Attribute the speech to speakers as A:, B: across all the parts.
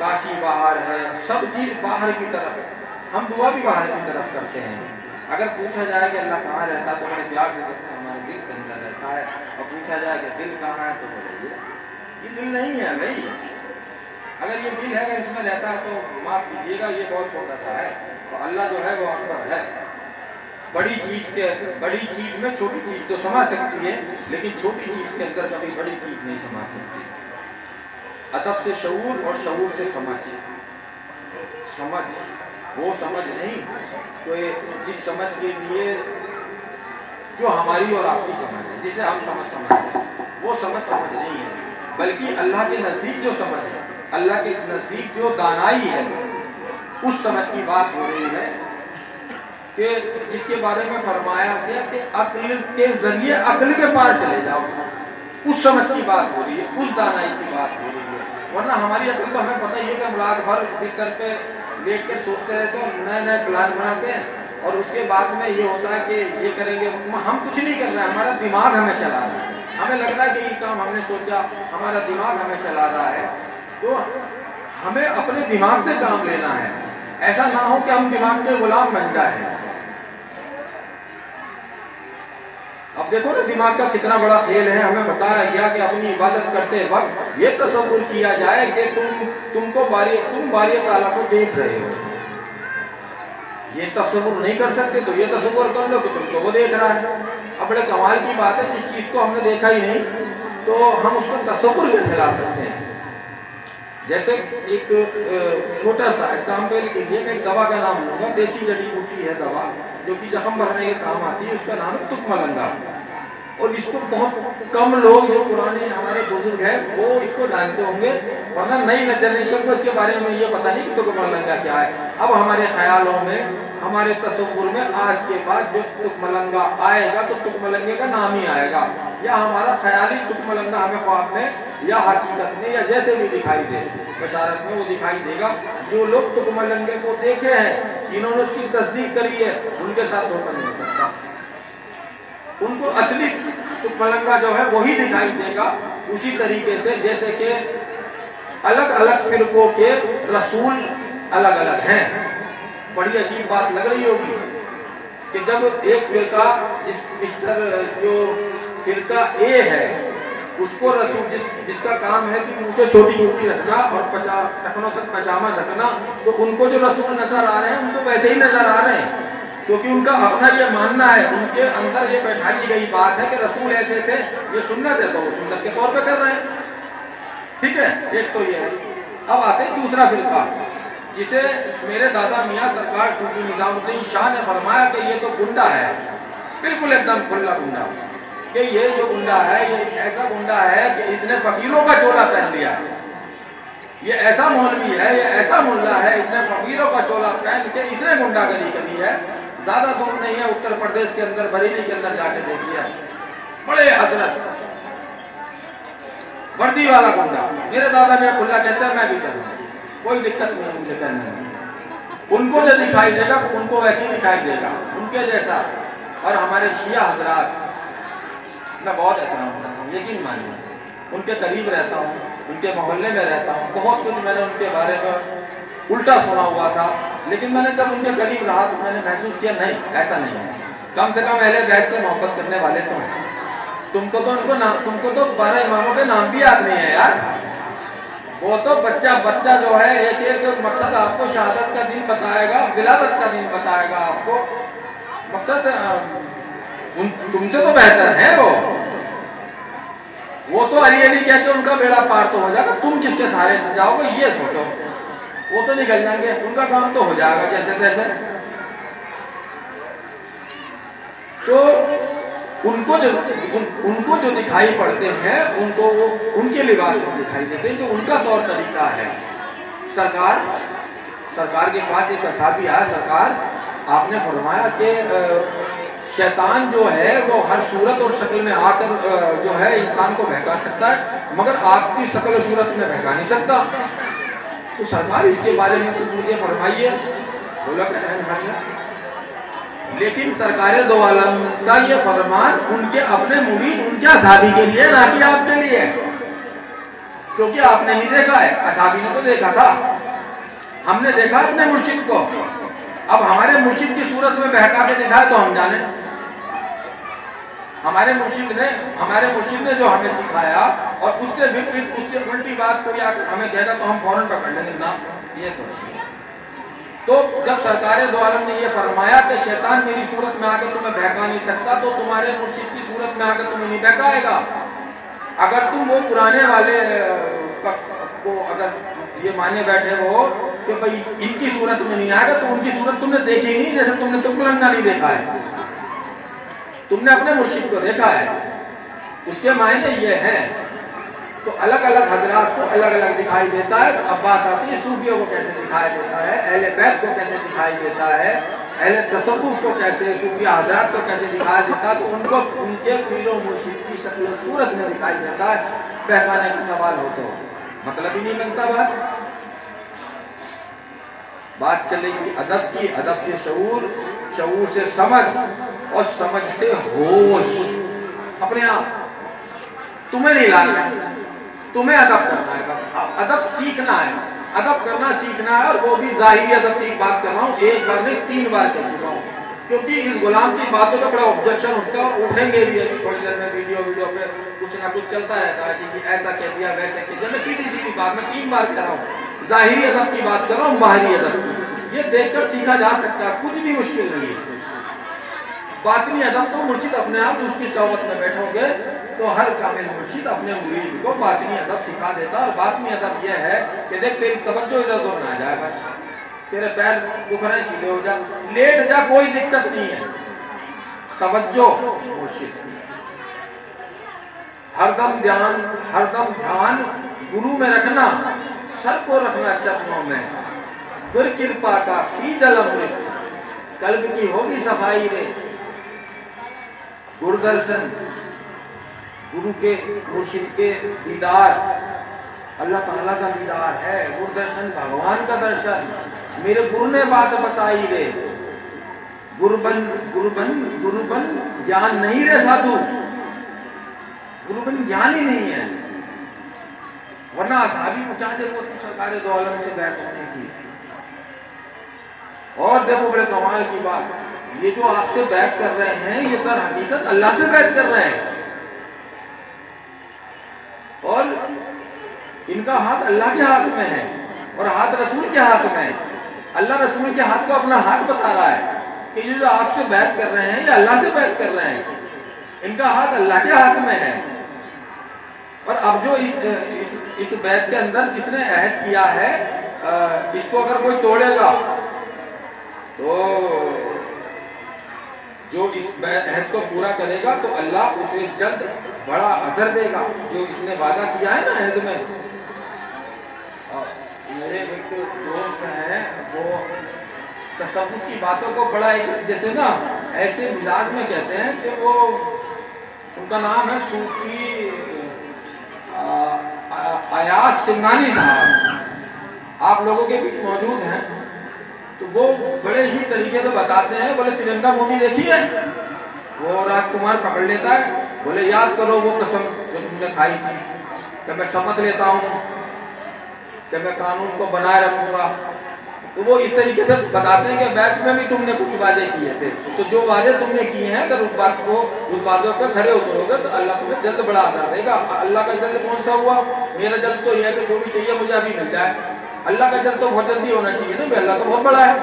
A: کاشی باہر ہے، سب چیز باہر کی طرف ہے. ہم دعا بھی باہر کی طرف کرتے ہیں. اگر پوچھا جائے کہ اللہ کہاں رہتا ہے تو بڑے پیار سے کہتے ہیں ہمارے دل کے اندر رہتا ہے. اور پوچھا جائے کہ دل کہاں ہے تو بولے یہ دل نہیں ہے بھائی. اگر یہ دل ہے اگر اس میں رہتا ہے تو معاف کیجیے گا یہ بہت چھوٹا سا ہے. تو اللہ جو ہے وہ اکبر ہے. بڑی چیز میں چھوٹی چیز تو سما سکتی ہے، لیکن چھوٹی چیز کے اندر کبھی بڑی چیز نہیں سما سکتی. ادب سے شعور اور شعور سے سمجھ وہ سمجھ نہیں تو جس سمجھ کے لیے جو ہماری اور آپ کی سمجھ ہے، جسے ہم سمجھتے ہیں وہ سمجھ نہیں ہے، بلکہ اللہ کے نزدیک جو سمجھ ہے، اللہ کے نزدیک جو دانائی ہے، اس سمجھ کی بات ہو رہی ہے کہ جس کے بارے میں فرمایا گیا کہ عقل کے ذریعے عقل کے پار چلے جاؤ. اس سمجھ کی بات ہو رہی ہے، اس دانائی کی بات ہو رہی ہے. ورنہ ہماری عقل تو ہمیں پتہ ہی ہے کہ ہم رات بھر بستر پہ لیٹ کے سوچتے رہتے ہیں، نئے پلان بناتے ہیں اور اس کے بعد میں یہ ہوتا ہے کہ یہ کریں گے. ہم کچھ نہیں کر رہے ہیں، ہمارا دماغ ہمیں چلا رہا ہے. ہمیں لگ رہا ہے کہ یہ کام ہم نے سوچا، ہمارا دماغ ہمیں چلا رہا ہے. تو ہمیں اپنے دماغ سے کام لینا ہے. ایسا نہ ہو کہ ہم دماغ کے غلام بن جائیں. اب دیکھو نا دماغ کا کتنا بڑا کھیل ہے. ہمیں بتایا گیا کہ اپنی عبادت کرتے وقت یہ تصور کیا جائے کہ تم باری تعالیٰ کو دیکھ رہے ہو. یہ تصور نہیں کر سکتے تو یہ تصور کر لو کہ تم کو وہ دیکھ رہا ہے. اب بڑے کمال کی بات ہے، جس چیز کو ہم نے دیکھا ہی نہیں تو ہم اس کو تصور کیسے لا سکتے ہیں. جیسے ایک چھوٹا سا ایگزامپل کے لیے میں ایک دوا کا نام لوں گا. دیسی جڑی بوٹی ہے دوا جو کہ زخم بھرنے کے کام آتی ہے. اس کا نام ہے تک ملنگا. اور اس کو بہت کم لوگ جو پرانے ہمارے بزرگ ہیں وہ اس کو جانتے ہوں گے، ورنہ نئی جنریشن کو اس کے بارے میں یہ پتہ نہیں کہ تک ملنگا کیا ہے. اب ہمارے خیالوں میں، ہمارے تصور میں آج کے بعد جو تک ملنگا آئے گا تو تک ملنگے کا نام ہی آئے گا. یا ہمارا خیالی تک ملنگا ہمیں خواب میں یا حقیقت میں یا جیسے بھی دکھائی دے، بشارت میں وہ دکھائی دے گا. جو لوگ تک ملنگے کو دیکھے ہیں، جنہوں نے اس کی تصدیق کری ہے، ان کے ساتھ دھوکہ نہیں ہو سکتا. ان کو اصلی تک ملنگا جو ہے وہی دکھائی دے گا. اسی طریقے سے جیسے کہ الگ الگ فرقوں کے رسول الگ الگ ہیں. بڑی عجیب بات لگ رہی ہوگی کہ جب ایک فرقہ جو فرقہ اے ہے اس کو رسول جس کا کام ہے کہ مجھے چھوٹی چھوٹی رکھنا اور ٹخنوں تک پجامہ رکھنا، تو ان کو جو رسول نظر آ رہے ہیں ان کو ویسے ہی نظر آ رہے ہیں، کیونکہ ان کا اپنا یہ ماننا ہے، ان کے اندر یہ بیٹھا دی گئی بات ہے کہ رسول ایسے تھے، یہ سنت ہے تو وہ سنت کے طور پہ کر رہے ہیں. ٹھیک ہے، ایک تو یہ ہے. اب آتے ہیں دوسرا فرقہ جسے میرے دادا میاں سرکار صوفی نظام الدین شاہ نے فرمایا کہ یہ تو گنڈا ہے، بالکل ایک دم کھلا گنڈا. کہ یہ جو گنڈا ہے یہ ایسا گنڈا ہے کہ اس نے فقیروں کا چولا پہن لیا ہے. یہ ایسا مولوی ہے، یہ ایسا ملا ہے، اس نے فقیروں کا چولا پہن کے اس نے گنڈا گری کری ہے. زیادہ دور نہیں ہے، اتر پردیش کے اندر بریلی کے اندر جا کے دیکھ لیا. بڑے حضرت وردی والا گنڈا. میرے دادا میں کھلا کہتا ہے میں بھی کروں، کوئی دقت نہیں مجھے کرنے میں. ان کو جو دکھائی دے گا ان کو ویسے ہی دکھائی دے گا، ان کے جیسا. اور ہمارے شیعہ حضرات میں بہت احترام کرتا ہوں، یقین مانیے ان کے قریب رہتا ہوں، ان کے محلے میں رہتا ہوں. بہت کچھ میں نے ان کے بارے میں الٹا سنا ہوا تھا، لیکن میں نے جب ان کے قریب رہا تو میں نے محسوس کیا نہیں، ایسا نہیں ہے. کم سے کم اہل بیت سے محبت کرنے والے تو ہیں. تم کو تو 12 اماموں کے نام بھی یاد نہیں ہے یار. وہ تو بچہ جو ہے ایک مقصد آپ کو شہادت کا دن بتائے گا، ولادت کا دن بتائے گا آپ کو. مقصد تم سے تو بہتر ہے وہ تو علی کہہ کے ان کا بیڑا پار تو ہو جائے گا. تم کس کے سہارے سے جاؤ گے یہ سوچو. وہ تو نکل جائیں گے، ان کا کام تو ہو جائے گا جیسے تیسے. تو ان کو جو دکھائی پڑتے ہیں ان کو وہ ان کے لباس میں دکھائی دیتے ہیں جو ان کا طور طریقہ ہے. سرکار کے پاس ایک صحابی آیا. سرکار آپ نے فرمایا کہ شیطان جو ہے وہ ہر صورت اور شکل میں آ کر جو ہے انسان کو بہکا سکتا ہے، مگر آپ کی شکل و صورت میں بہکا نہیں سکتا. تو سرکار اس کے بارے میں کچھ مجھے فرمائیے. بولا کہ اے بھائیا، لیکن سرکار دو عالم کا یہ فرمان ان کے اپنے مرید ان کے صحابی کے لیے نہ کہ آپ کے لیے. کیونکہ آپ نے نہیں دیکھا ہے، اصحابی نے تو دیکھا تھا، ہم نے دیکھا اپنے مرشد کو، اب ہمارے مرشد کی صورت میں بہکا کے دکھائے تو ہم جانیں۔ ہمارے مرشد نے جو ہمیں سکھایا اور اس سے الٹی بات کوئی ہمیں کہے گا تو ہم فوراً پکڑ لیں گے، نہ یہ تو جب سرکار دو عالم نے یہ فرمایا کہ شیطان میری صورت میں آ کے تمہیں بہکا نہیں سکتا، تو تمہارے مرشد کی صورت میں آ کے تمہیں نہیں بہکائے گا۔ اگر تم وہ پرانے والے کو اگر یہ مانے بیٹھے ہو کہ بھئی ان کی صورت میں نہیں آئے گا، تو ان کی صورت تم نے دیکھی نہیں، جیسے تم نے تکلنگا نہیں دیکھا ہے، تم نے اپنے مرشد کو دیکھا ہے۔ اس کے معنی یہ ہے، تو الگ الگ حضرات کو الگ الگ دکھائی دیتا ہے۔ اب بات آتی ہے صوفیوں کو کیسے دکھائی دیتا ہے، اہل بیت کو کیسے دکھائی دیتا ہے، اہل تصوف کو کیسے، صوفی حضرات کو کیسے دکھائی دیتا ہے، تو ان کو ان کے پیر و مرشد کی شکل و صورت میں دکھائی دیتا ہے۔ بہکانے کا سوال ہو تو مطلب ہی نہیں بنتا۔ بات چلے گی ادب کی، ادب سے شعور، شعور سے سمجھ، اور سمجھ سے ہوش۔ اپنے آپ تمہیں نہیں لانا ہے، تمہیں ادب کرنا ہے، ادب سیکھنا ہے، ادب کرنا سیکھنا ہے، اور وہ بھی ظاہری ادب کی بات کر رہا ہوں، ایک بار نہیں 3 بار کہہ چکا ہوں، کیونکہ اس غلام کی باتوں پہ بڑا آبجیکشن ہوتا ہے، اور اٹھیں گے بھی تھوڑی دیر میں ویڈیو پہ کچھ نہ کچھ چلتا رہتا ہے کہ ایسا کہہ دیا ویسا کہہ دیا۔ میں سیدھی بات میں 3 بار کہہ رہا ہوں، ظاہری ادب کی بات کر رہا ہوں، باہری ادب کی، یہ دیکھ کر سیکھا جا سکتا ہے، کچھ بھی مشکل نہیں ہے۔ باطنی ادب تو مرشد اپنے آپ اس کی صحبت میں بیٹھو گے تو ہر کامل مرشد اپنے مرید کو باطنی ادب سکھا دیتا ہے۔ اور باطنی ادب یہ ہے کہ دیکھ تیری توجہ ادھر ادھر نہ جائے، بس تیرے پیر دکھ رہے ہیں سیدھے ہو جا، لیٹ جا، کوئی دقت نہیں ہے، توجہ مرشد، ہر دم دھیان گرو میں رکھنا، سر کو رکھنا چرنوں میں، پھر کرپا کا پی جل امرت، قلب کی ہوگی صفائی رے، گردرشن، گرو کے مرشد کے دیدار، اللہ تعالیٰ کا دیدار ہے، گردرشن بھگوان کا درشن، میرے گرو نے بات بتائی رے، گروبن جان نہیں رے سادھو، گروبن جان ہی نہیں ہے، ورنہ اصحابی کو کیا ضرورت تھی سرکار دو عالم سے بیعت ہونے کی۔ اور دیکھو بڑے کمال کی بات، یہ جو آپ سے بیعت کر رہے ہیں یہ در حقیقت اللہ سے بیعت کر رہے ہیں، اور ان کا ہاتھ اللہ کے ہاتھ میں ہے اور ہاتھ رسول کے ہاتھ میں ہے۔ اللہ رسول کے ہاتھ کو اپنا ہاتھ بتا رہا ہے کہ یہ جو آپ سے بیعت کر رہے ہیں یہ اللہ سے بیعت کر رہے ہیں، ان کا ہاتھ اللہ کے ہاتھ میں ہے۔ اور اب جو اس بیعت کے اندر جس نے عہد کیا ہے، اس کو اگر کوئی توڑے گا تو جو اس عہد کو پورا کرے گا تو اللہ اسے جلد بڑا اثر دے گا، جو اس نے وعدہ کیا ہے نا عہد میں۔ میرے ایک دوست ہیں، وہ تصوف کی باتوں کو بڑا جیسے نا ایسے مزاج میں کہتے ہیں کہ وہ، ان کا نام ہے صوفی ایاز سنگھانی صاحب، آپ لوگوں کے بیچ موجود ہیں، تو وہ بڑے ہی طریقے سے بتاتے ہیں۔ بولے ترنگا مووی دیکھی ہے؟ وہ راج کمار پکڑ لیتا ہے، بولے یاد کرو وہ قسم جو تم نے کھائی تھی کہ میں سمجھ لیتا ہوں کہ میں قانون کو بنائے رکھوں گا، تو وہ اس طریقے سے بتاتے ہیں کہ بیعت میں بھی تم نے کچھ وعدے کیے تھے، تو جو وعدے تم نے کیے ہیں اگر اس وعدوں پہ کھڑے اترو گے تو اللہ تمہیں جلد بڑا اثر دے گا۔ اللہ کا جلد کون سا ہوا؟ میرا جلد تو یہ ہے کہ جو بھی چاہیے مجھے ابھی مل جائے، اللہ کا جلد تو بہت جلدی ہونا چاہیے نا، اللہ تو بہت بڑا ہے،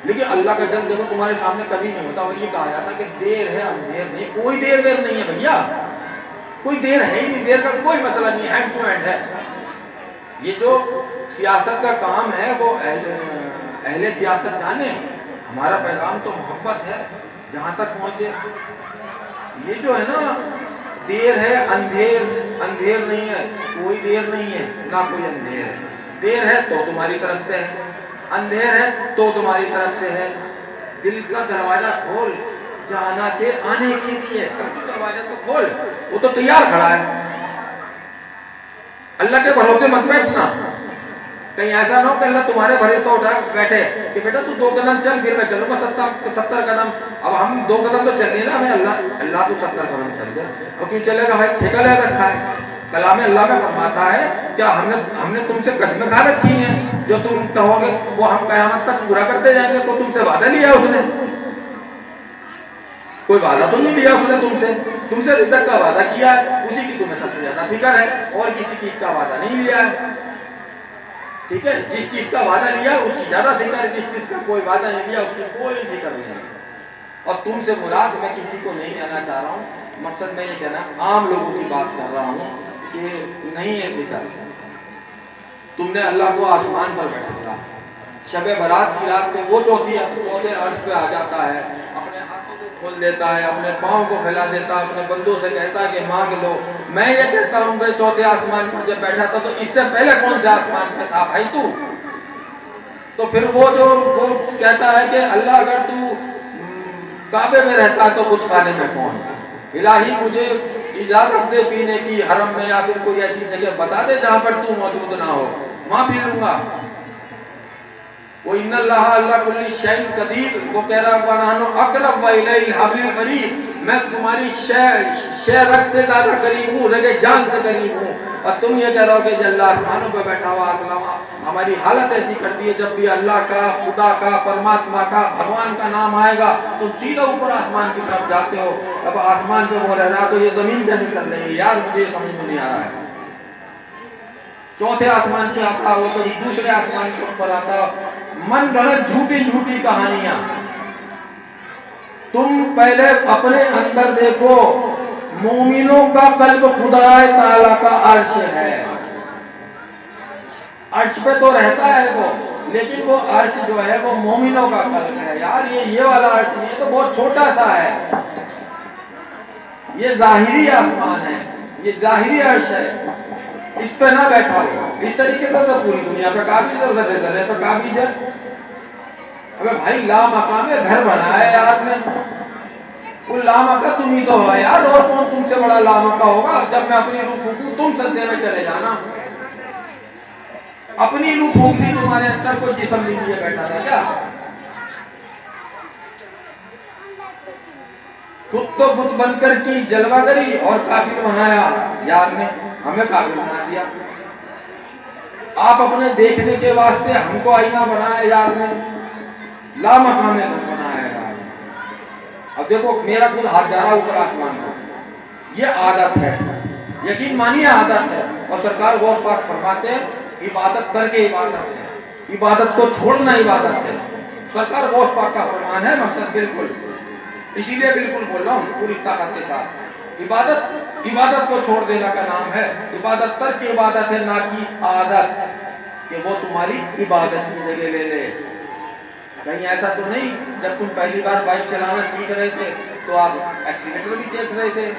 A: لیکن اللہ کا جلد دیکھو تمہارے سامنے کبھی نہیں ہوتا۔ اور یہ کہا جاتا کہ دیر ہے اندھیر نہیں، کوئی دیر ویر نہیں ہے بھیا، کوئی دیر ہے ہی نہیں، دیر کا کوئی مسئلہ نہیں، ہینڈ ٹو ہینڈ ہے۔ یہ جو سیاست کا کام ہے وہ اہل سیاست جانے، ہمارا پیغام تو محبت ہے جہاں تک پہنچے۔ یہ جو ہے نا دیر ہے اندھیر نہیں ہے، کوئی دیر نہیں ہے نہ کوئی اندھیر ہے، دیر ہے تو تمہاری طرف سے ہے، اندھیر ہے تو تمہاری طرف سے ہے۔ دل کا دروازہ کھول جانا کے آنے کے لیے، دروازہ تو کھول، وہ تو تیار کھڑا ہے۔ اللہ کے بھروسے مت بیٹھنا، کہیں ایسا نہ ہو کہ اللہ تمہارے بھروسے اٹھا بیٹھے کہ بیٹا تو 2 قدم چل پھر میں چلوں گا 70 قدم۔ اب ہم 2 قدم تو چل لیے نا، ہمیں اللہ تو 70 قدم چل گئے، اور کیوں چلے گا بھائی؟ ٹھیکہ لے رکھا ہے، کلام اللہ میں فرماتا ہے کیا ہم نے تم سے قسمیں کھا رکھی ہیں جو تم کہو گے وہ ہم قیامت تک پورا کرتے جائیں گے؟ تو تم سے وعدہ لیا اس نے؟ کوئی وعدہ تو نہیں لیا اس نے تم سے رزق کا وعدہ کیا ہے، اسی کی تمہیں سب سے زیادہ فکر ہے، اور کسی چیز کا وعدہ نہیں لیا ہے۔ ٹھیک ہے، جس چیز کا وعدہ لیا اس کی زیادہ فکر ہے، جس چیز کا کوئی وعدہ نہیں لیا اس کی کوئی فکر نہیں ہے۔ اور تم سے مراد میں کسی کو نہیں کہنا چاہ رہا ہوں، مقصد میں یہ کہنا عام لوگوں کی بات کر رہا ہوں کہ نہیں ہے فکر۔ تم نے اللہ کو آسمان پر بیٹھا تھا، شب برات کی رات میں وہ چوتھے عرش پہ آ جاتا ہے، اپنے ہاتھوں کو کھول دیتا ہے، اپنے پاؤں کو پھیلا دیتا ہے، اپنے بندوں سے کہتا ہے کہ مانگ لو۔ میں یہ کہتا ہوں کہ چوتھے آسمان پر جب بیٹھا تھا تو اس سے پہلے کون سے آسمان پہ تھا بھائی تو پھر وہ کہتا ہے کہ اللہ اگر تو کعبے میں رہتا ہے تو بت خانے میں کون؟ الہی مجھے اجازت دے پینے کی حرم میں، یا پھر کوئی ایسی جگہ بتا دے جہاں پر تو موجود نہ ہو، وہاں پی لوں گا۔ وَإِنَّ اللَّهَ عَلَىٰ كُلِّ شَيْءٍ قَدِيرٌ، وہ کہہ رہا وَنَحْنُ أَقْرَبُ إِلَيْهِ مِنْ حَبْلِ الْوَرِيدِ، میں تمہاری شے رگ سے زیادہ قریب ہوں، رگ جان سے قریب ہوں، اور تم یہ کہہ رہا ہو کہ اللہ آسمانوں پہ بیٹھا ہوا اسلام۔ ہماری حالت ایسی کرتی ہے جب بھی اللہ کا، خدا کا، پرماتما کا، بھگوان کا نام آئے گا تو سیدھا اوپر آسمان کی طرف جاتے ہو۔ اب آسمان پہ وہ رہ رہا تو یہ زمین کیسے چل رہی ہے یار؟ مجھے یہ سمجھ میں نہیں آ رہا ہے۔ چوتھے آسمان پہ آتا وہ کبھی دوسرے آسمان کے اوپر آتا، من گھڑت جھوٹی کہانیاں۔ تم پہلے اپنے اندر دیکھو، مومنوں کا قلب خدا تعالیٰ کا عرش ہے، عرش پہ تو رہتا ہے وہ، لیکن وہ عرش جو ہے وہ مومنوں کا قلب ہے یار۔ یہ والا عرش نہیں ہے، تو بہت چھوٹا سا ہے، یہ ظاہری آسمان ہے، یہ ظاہری عرش ہے، اس پہ نہ بیٹھا ہو۔ اس طریقے سے تو پوری دنیا پہ قابض ہے، ذرے ذرے پہ قابض ہے۔ ابے بھائی لا مقام گھر بنایا ہے یار نے، وہ لامکہ تم ہی تو ہو یار، اور کون تم سے بڑا لامکہ ہوگا؟ جب میں اپنی روح پھونکوں تم سجدے میں چلے جانا۔ اپنی روح پھونکتی تمہارے اندر کوئی جسم نہیں لیے بیٹھا تھا کیا؟ خود تو بت بن کر کی جلوہ گری اور کافر بنایا یار نے، ہمیں کافر بنا دیا۔ آپ اپنے دیکھنے کے واسطے ہم کو آئینہ بنایا یار نے، لامکہ میں گھر بنایا یار نے۔ اب دیکھو میرا خود ہاتھ جا رہا اوپر آسمان کو، یہ عادت ہے، یقین مانیے عادت ہے۔ اور سرکار غوث پاک فرماتے ہیں عبادت کر کے عبادت ہے، عبادت کو چھوڑنا عبادت ہے۔ سرکار غوث پاک کا فرمان ہے، مقصد بالکل اسی لیے بالکل بول رہا ہوں پوری طاقت کے ساتھ، عبادت کو چھوڑ دینا کا نام ہے، عبادت ترک عبادت ہے، نہ کی عادت کہ وہ تمہاری عبادت کی جگہ لے لے۔ کہیں ایسا تو نہیں جب تم پہلی بار بائک چلانا سیکھ رہے تھے تو آپ ایکسیلیٹر بھی دیکھ رہے تھے،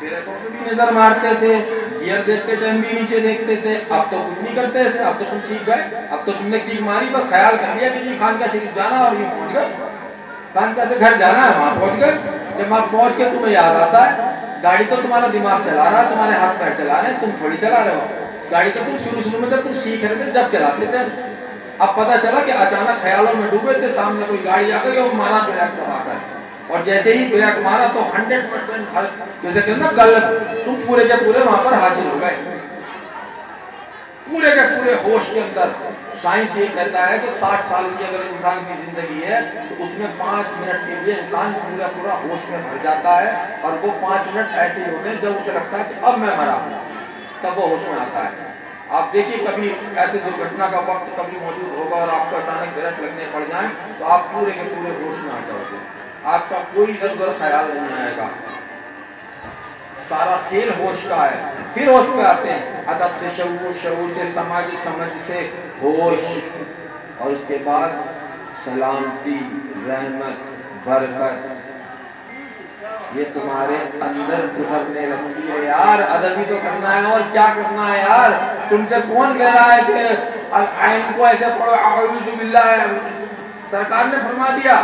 A: بریکوں پہ بھی نظر مارتے تھے، گیئر دیکھتے ٹائم بھی نیچے دیکھتے تھے، اب تو کچھ نہیں کرتے ایسے، اب تو تم سیکھ گئے، اب تو تم نے کیک ماری، بس خیال کر لیا کہ خانقاہ شریف جانا اور یہ پہنچ گئے، خانقاہ سے گھر جانا ہے وہاں پہنچ گئے۔ جب وہاں پہنچ کے تمہیں یاد آتا ہے گاڑی تو تمہارا دماغ چلا رہا ہے، تمہارے ہاتھ پیر چلا رہے ہیں، تم تھوڑی چلا رہے ہو گاڑی، تو تم شروع میں جب تم سیکھ رہے تھے جب چلاتے تھے، اب پتہ چلا کہ اچانک خیالوں میں ڈوبے تھے، سامنے کوئی گاڑی آ گئی اور مارا بریک دبا کر، اور جیسے ہی بریک مارا تو 100% جیسے کہ نا غلط، تم پورے کے پورے وہاں پر حاضر ہو گئے، پورے کے پورے ہوش کے اندر۔ سائنس یہ کہتا ہے کہ 60 سال کی اگر انسان کی زندگی ہے تو اس میں 5 منٹ کے لیے انسان پورا ہوش میں بھر جاتا ہے، اور وہ 5 منٹ ایسے ہی ہوتے ہیں جب اسے لگتا ہے کہ اب میں مرا ہوں، تب وہ ہوش میں آتا ہے۔ آپ دیکھیے کبھی ایسے درگھٹنا کا وقت کبھی موجود ہوگا اور آپ کو اچانک بریک لگنے پڑ جائیں تو آپ پورے کے پورے ہوش میں آ جاؤ گے، آپ کا کوئی ادھر خیال نہیں آئے گا، سارا کھیل ہوش کا ہے۔ پھر ہوش پہ آتے ہیں ادب سے شعور، شعور سے سمجھ، سمجھ سے ہوش، اور اس کے بعد سلامتی، رحمت، برکت، یہ تمہارے اندر گزرنے لگتی ہے یار۔ ادب ہی تو کرنا ہے اور کیا کرنا ہے یار؟ تم سے کون کہہ رہا ہے کہ آئین کو ایسے پڑھو اعوذ باللہ؟ سرکار نے فرما دیا،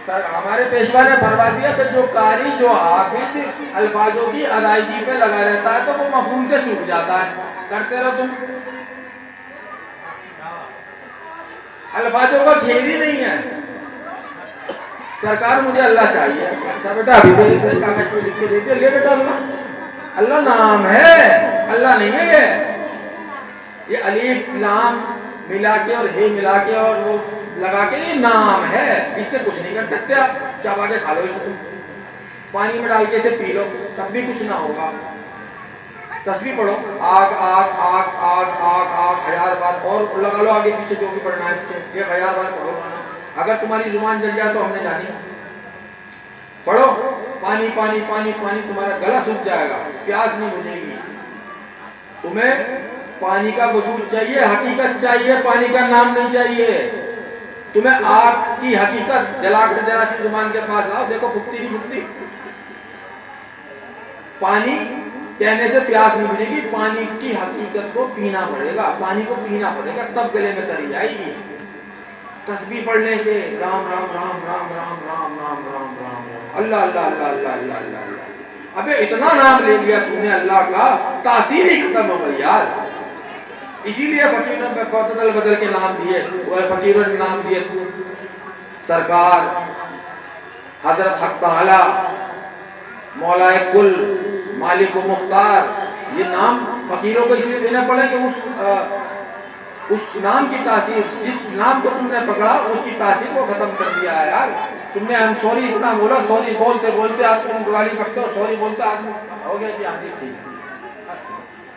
A: ہمارے پیشوا نے فرما دیا کہ جو قاری، جو حافظ الفاظوں کی ادائیگی پہ لگا رہتا ہے تو وہ مفہوم سے چوک جاتا ہے۔ کرتے رہو تم، الفاظوں کا کھیل ہی نہیں ہے۔ سرکار مجھے اللہ چاہیے، اچھا بیٹا ابھی دے کاغذ پہ لکھ کے دے دے، لے بیٹا اللہ، اللہ نام ہے، اللہ نہیں ہے یہ الف لام ملا کے اور ہے ملا کے اور وہ لگا کے یہ نام ہے، اس سے کچھ نہیں کر سکتے آپ، چبا کے کھا لو اس کو، پانی میں ڈال کے اسے پی لو تب بھی کچھ نہ ہوگا۔ تسبیح پڑھو، آگ آگ آگ آگ آگ آگ 1000 بار، اور لگا لو آگے پیچھے جو بھی پڑھنا ہے اس کے 1000 بار پڑھو۔ اگر تمہاری زبان جل جائے تو ہم نے جانی، پڑھو پانی پانی پانی پانی، تمہارا گلا سوکھ جائے گا، پیاس نہیں بجھے گی۔ تمہیں پانی کا وجود چاہیے، حقیقت چاہیے، پانی کا نام نہیں چاہیے۔ تمہیں آگ کی حقیقت جلا کر ذرا سی زبان کے پاس لاؤ، دیکھو پھکتی نہیں پھکتی۔ پانی کہنے سے پیاس نہیں بجھے گی، پانی کی حقیقت کو پینا پڑے گا، پانی کو پینا پڑے گا تب گلے میں تری جائے گی۔ تسبیح پڑھنے سے رام رام رام رام رام رام رام رام رام اللہ اللہ اللہ اللہ اللہ اللہ اللہ، ابے اتنا نام لے لیا تم نے اللہ کا، تاثیر ہی ختم ہو گئی یار۔ اسی لیے فقیروں میں بدل بدل کے نام دیے، وہ فقیروں نے نام دیے سرکار، حضرت حق تعالی، مولا کل، مالک و مختار، یہ نام فقیروں کو اس لیے دینا پڑے کہ اس نام کی تاثیر، جس نام کو تم نے پکڑا اس کی تاثیر کو ختم کر دیا ہے یار۔ تم نے ہم سوری اتنا بولا، سوری بولتے بولتے آپ تم گالی کرتے ہو، سوری بولتے آدمی ہو گیا جی آگے ٹھیک۔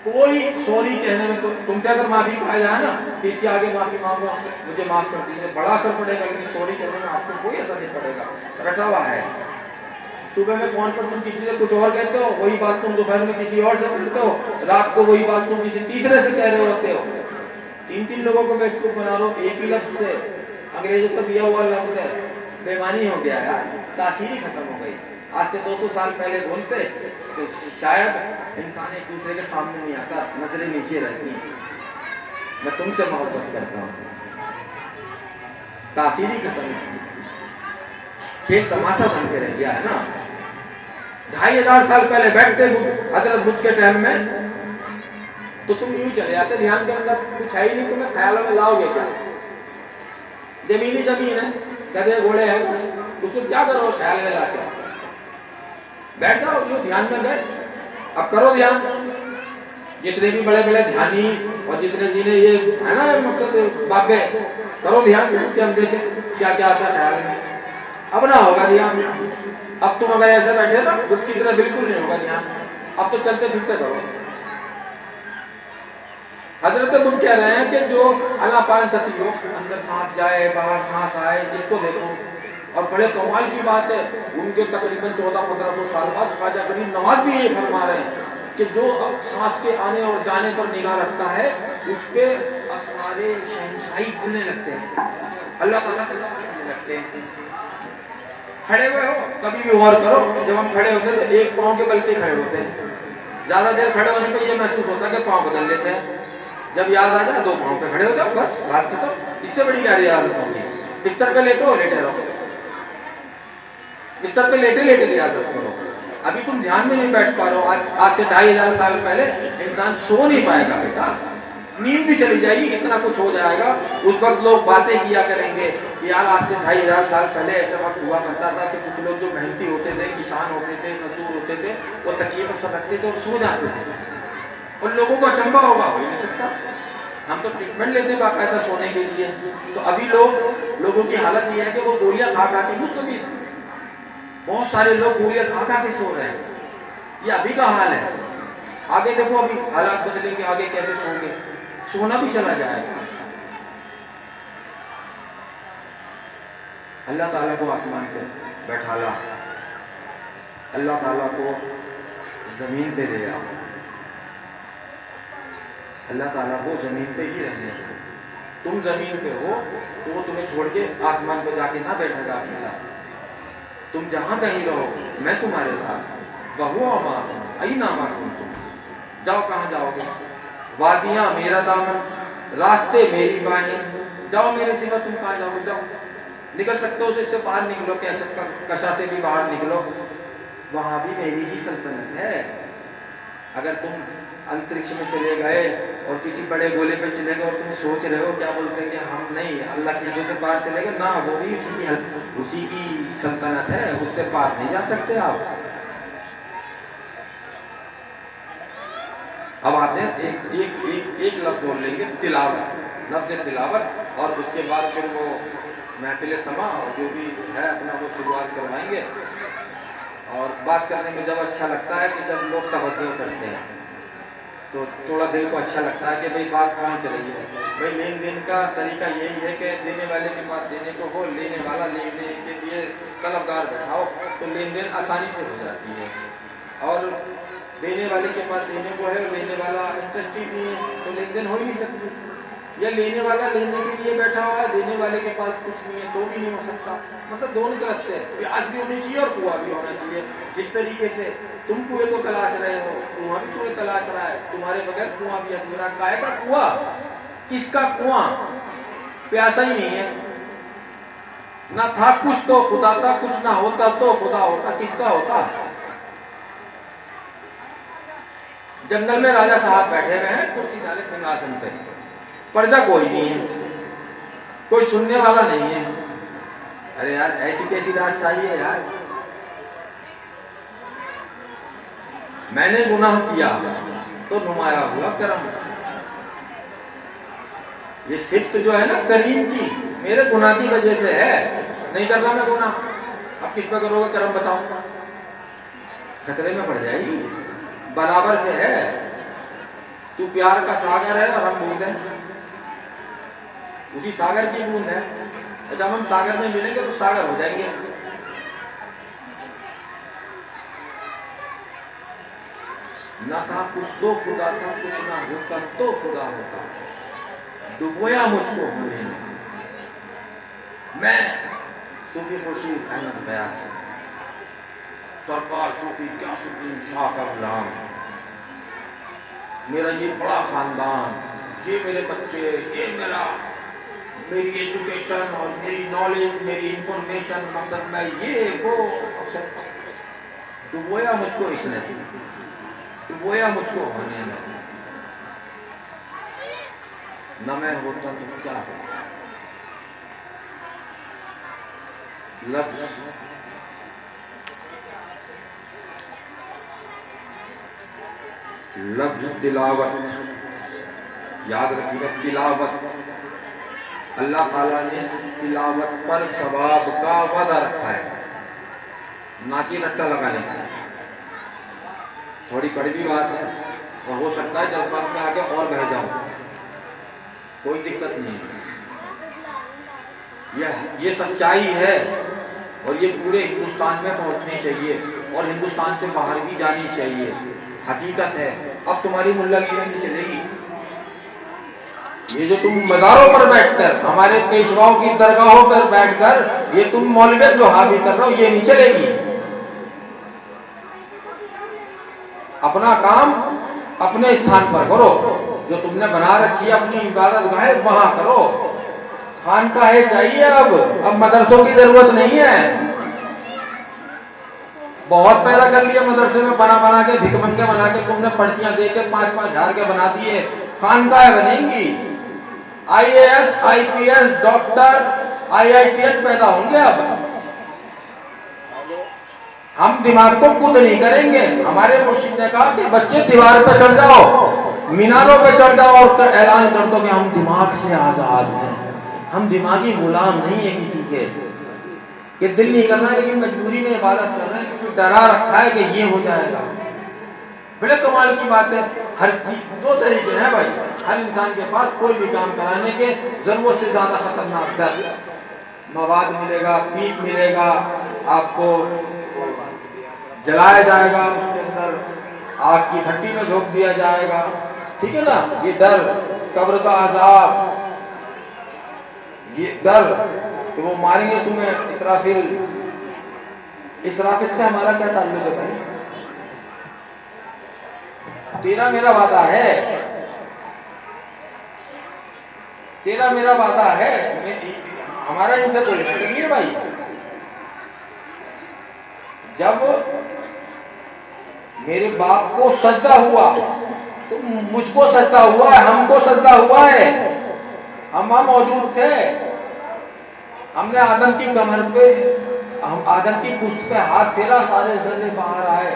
A: کوئی سوری کہنے میں تم سے اگر معافی پایا جائے نا کہ اس کے آگے معافی مانگو مجھے معاف کر دیجیے، بڑا اثر پڑے گا، لیکن سوری کہنے میں آپ کو کوئی اثر نہیں پڑے گا، رٹا ہوا ہے۔ صبح میں فون پر تم کسی سے کچھ اور کہتے ہو، وہی بات تم دوپہر میں کسی اور سے کرتے ہو، رات کو وہی بات تم کسی تیسرے سے کہہ رہے ہوتے ہو، 3 لوگوں کو بیوقوف بنا رہو ایک ہی لفظ سے، انگریزوں کا دیا ہوا لفظ ہے، بےمانی ہو گیا یار، تاثیر ہی ختم ہو گئی۔ آج سے 200 سال پہلے بولتے تو شاید انسان ایک دوسرے کے سامنے نہیں آتا، نظریں نیچے رہتی ہیں، میں تم سے محبت کرتا ہوں، تاثیر ہی ختم اس کی، کھیل تماشا بن کے رہ گیا ہے نا۔ 2500 سال پہلے بیٹھتے حضرت بدھ کے ٹائم میں تو تم یوں چلے آتے، دھیان کے اندر کچھ ہے ہی نہیں، تمہیں خیالوں میں لاؤ گے کیا؟ زمینی زمین ہے، گدھے گھوڑے ہیں، اس کو کیا کرو خیال میں لا کے؟ بیٹھ جاؤ یوں دھیان میں گئے، اب کرو دھیان۔ جتنے بھی بڑے بڑے دھیانی اور جتنے جنہیں یہ ہے نا مقصد بابے، کرو دھیان کہ ہم دیکھیں کیا کیا آتا ہے خیال میں۔ اب نہ ہوگا دھیان، اب تم اگر ایسے بیٹھے نا بدھ کی طرح بالکل نہیں ہوگا دھیان، اب تو چلتے پھرتے کرو۔ حضرت بدھ کہہ رہے ہیں کہ جو آناپان ستی ہو، اندر سانس جائے باہر سانس آئے، جس کو دیکھو، اور بڑے کمال کی بات ہے ان کے تقریباً 1400-1500 سال بعد خواجہ غریب نواز بھی یہ فرما رہے ہیں کہ جو اب سانس کے آنے اور جانے پر نگاہ رکھتا ہے اس پہ اسرار شہنشاہی کھلنے لگتے ہیں، اللہ تعالیٰ کھلنے لگتے ہیں۔ کھڑے ہوئے ہو کبھی بھی غور کرو، جب ہم کھڑے ہوتے ہیں تو ایک پاؤں کے بل پہ کھڑے ہوتے ہیں، زیادہ دیر کھڑے ہونے پہ یہ محسوس ہوتا ہے کہ پاؤں بدل لیتے ہیں، جب یاد آ جائے 2 پاؤں پہ کھڑے ہو جاؤ، بس بات ختم، اس سے بڑی کیا ریاضت ہوگی؟ بستر پہ لیٹو لیٹے رہو، بستر پہ لیٹے لیٹے ریاضت کرو۔ ابھی تم دھیان میں نہیں بیٹھ پا رہے ہو، آج سے 2500 سال پہلے انسان سو نہیں پائے گا بیٹا، نیند بھی چلی جائے گی، اتنا کچھ ہو جائے گا، اس وقت لوگ باتیں کیا کریں گے کہ یار آج سے 2500 سال پہلے ایسا وقت ہوا کرتا تھا کہ کچھ لوگ جو محنتی ہوتے تھے، کسان ہوتے تھے، مزدور ہوتے تھے، وہ تکیے پر سر رکھتے تھے اور سو جاتے تھے، اور لوگوں کو اچنبھا ہوگا، ہو ہی نہیں سکتا، ہم تو ٹریٹمنٹ لیتے ہیں باقاعدہ سونے کے لیے، تو ابھی لوگوں کی حالت یہ ہے کہ وہ گولیاں کھا کھا کے مستفید، بہت سارے لوگ گولیاں کھا کھا کے سو رہے ہیں، یہ ابھی کا حال ہے، آگے دیکھو ابھی حالات بدلیں گے، آگے کیسے سو گے، سونا بھی چلا جائے گا۔ اللہ تعالیٰ کو آسمان پہ بیٹھا لا، اللہ تعالیٰ کو زمین پہ لے آ، اللہ تعالیٰ کو زمین پہ ہی رہنے دو، تم زمین پہ ہو تو وہ تمہیں چھوڑ کے آسمان پہ جا کے نہ بیٹھے گا اکیلا، تم جہاں کہیں رہو میں تمہارے ساتھ، وَهُوَ مَعَكُمْ أَيْنَمَا كُنتُمْ، جاؤ کہاں جاؤ گے، وادیاں میرا دامن، راستے میری باہیں، جاؤ میرے سوا تم کہاں جاؤ گے، جاؤ نکل سکتے ہو تو اس سے باہر نکلو، کشا سے بھی باہر نکلو، وہاں بھی میری ہی سلطنت ہے۔ اگر تم انترکش میں چلے گئے اور کسی بڑے گولے پہ چلے گئے اور تم سوچ رہے ہو کیا بولتے ہیں کہ ہم نہیں اللہ کی حدوں سے باہر چلے گئے، نہ، وہ بھی اسی کی سلطنت ہے، اس سے باہر نہیں جا سکتے آپ۔ اب آتے ہیں ایک لفظ بول لیں گے، تلاوت، لفظ تلاوت، اور اس کے بعد پھر وہ محفل سما جو بھی ہے اپنا وہ شروعات کروائیں گے۔ اور بات کرنے میں جب اچھا لگتا ہے کہ جب لوگ توجہ کرتے ہیں تو تھوڑا دل کو اچھا لگتا ہے کہ بھئی بات پہنچ رہی ہے۔ بھئی لین دین کا طریقہ یہی ہے کہ دینے والے کے پاس دینے کو ہو، لینے والا لینے کے لیے طلبگار بیٹھاؤ تو لین دین آسانی سے ہو جاتی ہے، اور دینے والے کے پاس دینے کو ہے اور لینے والا انٹرسٹ ہی نہیں ہے تو لین دین ہو ہی نہیں سکتی، یا لینے والا لینے کے لیے بیٹھا ہوا ہے، دینے والے کے پاس کچھ نہیں ہے تو بھی نہیں ہو سکتا۔ مطلب دونوں طرف سے پیاس بھی ہونی چاہیے اور کنواں بھی ہونا چاہیے۔ جس طریقے سے تم کنویں کو تلاش رہے ہو، کنواں بھی تمہیں تلاش رہا ہے، تمہارے بغیر کنواں بھی ہے، میرا کائے کا کنواں، کس کا کنواں؟ پیاسا ہی نہیں ہے، نہ تھا کچھ تو خدا تھا، کچھ نہ ہوتا تو خدا ہوتا، کس کا ہوتا؟ جنگل میں راجہ صاحب بیٹھے ہوئے ہیں کرسی ڈالے سنگھاسن پہ، پرجا کوئی نہیں ہے، کوئی سننے والا نہیں ہے۔ ارے یار ایسی کیسی راج چاہیے یار؟ میں نے گناہ کیا تو نمایاں ہوا کرم، یہ صفت جو ہے نا کریم کی میرے گناہ کی وجہ سے ہے، نہیں کر رہا میں گناہ، اب کس پہ کرو گے کرم بتاؤ؟ خطرے میں پڑ جائے گی، برابر سے ہے۔ تو پیار کا ساگر ہے اور ہم بوند ہیں، اسی ساگر کی بوند ہے، جب ہم ساگر میں ملیں گے تو ساگر ہو جائیں گے۔ نہ تھا کچھ تو خدا تھا، کچھ نہ ہوتا تو خدا ہوتا، ڈبویا مجھ کو ہونے میں صوفی خورشید احمد بیاس، سرکار صوفی غیاث-الدین شاہ کا غلام، میرا یہ بڑا خاندان، یہ میرے بچے، یہ میری ایجوکیشن اور میری نالج، میری انفارمیشن، مقصد میں یہ وہ ڈبویا مجھ کو اس نے، ڈبویا مجھ کو ہونے میں، نہ میں ہوتا تو کیا ہوتا؟ لفظ تلاوت، یاد رکھیے گا تلاوت، اللہ تعالیٰ نے تلاوت پر ثواب کا وعدہ رکھا ہے، نہ کہ رٹا لگانے کا۔ تھوڑی کڑوی بات ہے اور ہو سکتا ہے جذبات میں آگے اور بہہ جاؤں، کوئی دقت نہیں، یہ سچائی ہے اور یہ پورے ہندوستان میں پہنچنی چاہیے اور ہندوستان سے باہر بھی جانی چاہیے، حقیقت ہے۔ اب تمہاری ملا گیری نہیں چلے گی، یہ جو تم مزاروں پر بیٹھ کر، ہمارے پیشواؤں کی درگاہوں پر بیٹھ کر یہ تم مولویت جو حاوی کر رہے ہو، یہ نہیں چلے گی۔ اپنا کام اپنے استھان پر کرو، جو تم نے بنا رکھی ہے اپنی عبادت گاہیں وہاں کرو، خانقاہیں چاہیے، اب مدرسوں کی ضرورت نہیں ہے، بہت پیدا کر لیا مدرسے میں بنا کے، بھک منگے بنا کے، تم نے پرچیاں دے کے 5-5 ہزار کے بنا دیے، خانقاہیں بنیں گی، I A S, I P S, doctor, I I T S پیدا ہوں گے۔ اب ہم دماغ کو کود نہیں کریں گے، ہمارے مرشد نے کہا کہ بچے دیوار پہ چڑھ جاؤ، میناروں پہ چڑھ جاؤ اور اعلان کر دو کہ ہم دماغ سے آزاد ہیں، ہم دماغی غلام نہیں ہیں کسی کے، کہ دل نہیں کرنا ہے لیکن مجبوری میں عبادت کر رہے ہیں کیونکہ ڈرا رکھا ہے کہ یہ ہو جائے گا۔ بڑے کمال کی بات ہے، ہر چیز 2 طریقے ہیں بھائی، ہر انسان کے پاس کوئی بھی کام کرانے کے ضرورت سے زیادہ خطرناک ڈر، مواد ملے گا، پیپ ملے گا، آپ کو جلایا جائے گا، اس کے اندر آگ کی بھٹی میں جھونک دیا جائے گا، ٹھیک ہے نا، یہ ڈر، قبر کا عذاب، یہ ڈر کہ وہ ماریں گے تمہیں، اسرافیل سے ہمارا کیا تعلق ہے بھائی؟ تیرا میرا وعدہ ہے، تیرا میرا وعدہ ہے، ہمارا ان سے کوئی نہیں ہے بھائی۔ جب میرے باپ کو سجدہ ہوا تو مجھ کو سجدہ ہوا ہے، ہم کو سجدہ ہوا ہے، ہم وہاں موجود تھے، ہم نے آدم کی کمر پہ، ہم آدم کی پشت پہ ہاتھ پھیرا، سارے ذرے باہر آئے،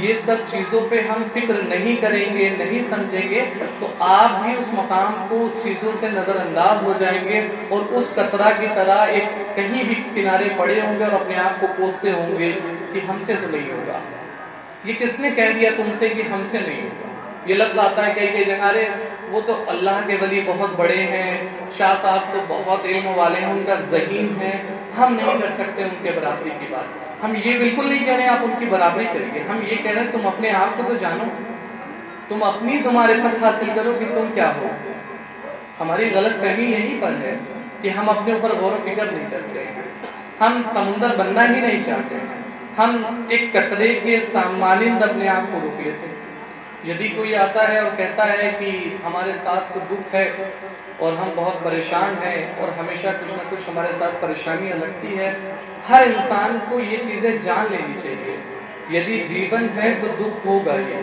B: یہ سب چیزوں پہ ہم فکر نہیں کریں گے، نہیں سمجھیں گے، تو آپ بھی اس مقام کو، اس چیزوں سے نظر انداز ہو جائیں گے اور اس قطرہ کی طرح ایک کہیں بھی کنارے پڑے ہوں گے اور اپنے آپ کو کوستے ہوں گے کہ ہم سے تو نہیں ہوگا۔ یہ کس نے کہہ دیا تم سے کہ ہم سے نہیں ہوگا؟ یہ لفظ آتا ہے کئی جگہ، ارے وہ تو اللہ کے ولی بہت بڑے ہیں، شاہ صاحب تو بہت علم والے ہیں، ان کا ذہین ہے، ہم نہیں کر سکتے ان کے برابری کی بات۔ ہم یہ بالکل نہیں کہہ رہے آپ ان کی برابری کریے، ہم یہ کہہ رہے ہیں تم اپنے آپ کو تو جانو، تم اپنی معرفت حاصل کرو کہ تم کیا ہو۔ ہماری غلط فہمی یہیں پر ہے کہ ہم اپنے اوپر غور و فکر نہیں کرتے ہیں، ہم سمندر بننا ہی نہیں چاہتے ہیں، ہم ایک قطرے کے مانند اپنے آپ کو روک لیتے ہیں۔ یدی کوئی آتا ہے اور کہتا ہے کہ ہمارے ساتھ تو دکھ ہے اور ہم بہت پریشان ہیں اور ہمیشہ کچھ نہ کچھ ہمارے ساتھ پریشانیاں لگتی ہے، ہر انسان کو یہ چیزیں جان لینی چاہیے، یدی جیون ہے تو دکھ ہوگا ہی،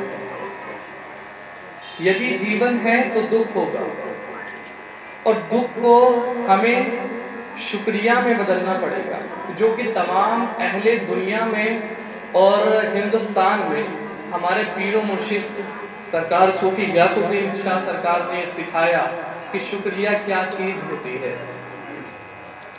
B: یدی جیون ہے تو دکھ ہوگا، اور دکھ کو ہمیں شکریہ میں بدلنا پڑے گا، جو کہ تمام اہل دنیا میں اور ہندوستان میں ہمارے پیر و مرشد سرکار صوفی غیاث الدین شاہ سرکار نے سکھایا کہ شکریہ کیا چیز ہوتی ہے۔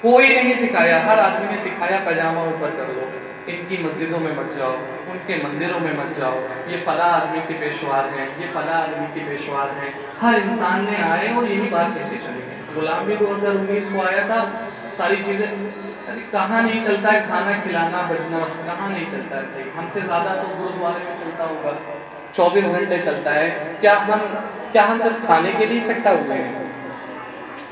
B: کوئی نہیں سکھایا، ہر آدمی نے سکھایا پاجامہ اوپر کر لو، ان کی مسجدوں میں مت جاؤ، ان کے مندروں میں مت جاؤ، یہ فلاں آدمی کے پیشوار ہیں، یہ فلاں آدمی کے پیشوار ہیں۔ ہر انسان نے آئے اور یہی بات کہتے چلے گئے۔ غلام بھی 2019 کو آیا تھا، ساری چیزیں کہاں نہیں چلتا ہے، کھانا کھلانا بجنا کہاں نہیں چلتا ہے بھائی، ہم سے زیادہ تو گرودوارے میں چلتا ہوگا، 24 گھنٹے چلتا ہے۔ کیا ہم صرف کھانے کے لیے اکٹھا ہوئے ہیں؟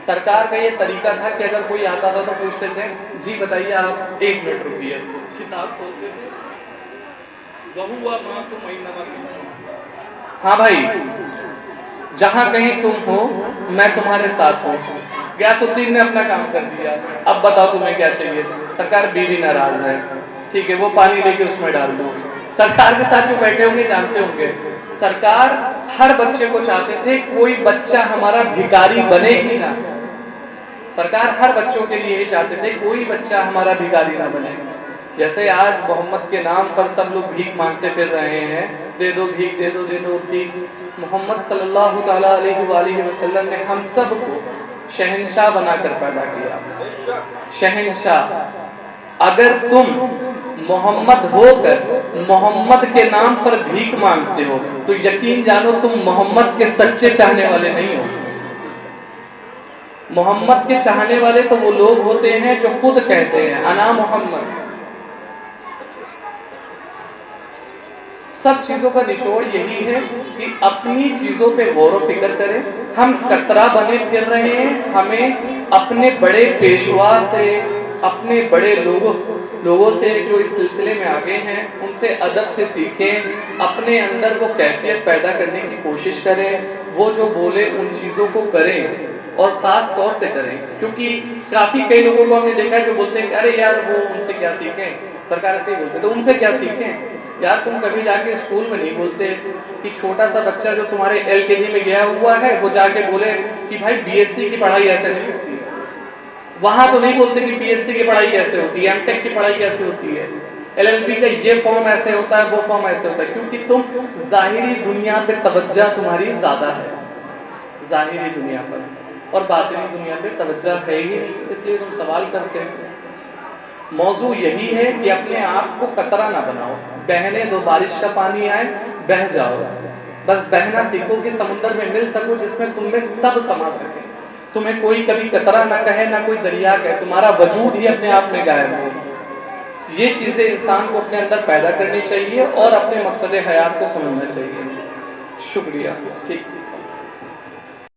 B: سرکار کا یہ طریقہ تھا کہ اگر کوئی آتا تھا تو پوچھتے تھے جی بتائیے آپ 1 منٹ رکیے، کتاب کھولتے تھے، ہاں بھائی جہاں کہیں تم ہو میں تمہارے ساتھ ہوں۔ غیاث الدین نے اپنا کام کر دیا، اب بتاؤ تمہیں کیا چاہیے؟ سرکار بیوی ناراض ہے، ٹھیک ہے وہ پانی لے کے اس میں ڈال دو۔ سرکار کے ساتھ جو بیٹھے ہوں گے جانتے ہوں گے سرکار ہر بچے کو چاہتے تھے کوئی بچہ ہمارا بھکاری بنے ہی نہ، سرکار ہر بچوں کے لیے یہ چاہتے تھے کوئی بچہ ہمارا بھکاری نہ بنے۔ جیسے آج محمد کے نام پر سب لوگ بھیک مانگتے پھر رہے ہیں، دے دو بھیک، دے دو بھیک، محمد صلی اللہ تعالیٰ علیہ وآلہ وسلم نے ہم سب کو شہنشاہ بنا کر پیدا کیا، شہنشاہ۔ اگر تم محمد ہو کر محمد کے نام پر بھیک مانگتے ہو تو یقین جانو تم محمد کے سچے چاہنے والے نہیں ہو۔ محمد کے چاہنے والے تو وہ لوگ ہوتے ہیں جو خود کہتے ہیں انا محمد۔ سب چیزوں کا نچوڑ یہی ہے کہ اپنی چیزوں پہ غور و فکر کریں۔ ہم قطرہ بنے پھر رہے ہیں، ہمیں اپنے بڑے پیشوا سے، اپنے بڑے لوگوں سے جو اس سلسلے میں آگے ہیں ان سے ادب سے سیکھیں، اپنے اندر وہ کیفیت پیدا کرنے کی کوشش کریں، وہ جو بولے ان چیزوں کو کریں اور خاص طور سے کریں، کیونکہ کافی کئی لوگوں کو ہم نے دیکھا ہے جو بولتے ہیں کہ ارے یار وہ ان سے کیا سیکھیں، سرکار ایسے ہی بولتے تو ان سے کیا سیکھیں۔ یار تم کبھی جا کے اسکول میں نہیں بولتے کہ چھوٹا سا بچہ جو تمہارے LKG میں گیا ہوا ہے وہ جا کے بولے کہ بھائی BSc کی پڑھائی ایسے نہیں ہوتی ہے، وہاں تو نہیں بولتے کہ BSc کی پڑھائی کیسے ہوتی ہے، M.Tech کی پڑھائی کیسے ہوتی ہے، LLB کا یہ فارم ایسے ہوتا ہے، وہ فارم ایسے ہوتا ہے، کیونکہ تم ظاہری دنیا پہ توجہ تمہاری زیادہ ہے، ظاہری دنیا پر، اور باطنی دنیا پہ توجہ ہے ہی نہیں، اس لیے تم سوال کرتے ہیں۔ موضوع یہی ہے کہ اپنے آپ کو قطرہ نہ بناؤ، بہنے دو، بارش کا پانی آئے بہہ جاؤ، بس بہنا سیکھو کہ سمندر میں مل سکو جس میں تم میں سب سما سکے، تمہیں کوئی کبھی قطرہ نہ کہے نہ کوئی دریا کہے، تمہارا وجود ہی اپنے آپ میں غائب ہو۔ یہ چیزیں انسان کو اپنے اندر پیدا کرنی چاہیے اور اپنے مقصد حیات کو سمجھنا چاہیے۔ شکریہ، ٹھیک۔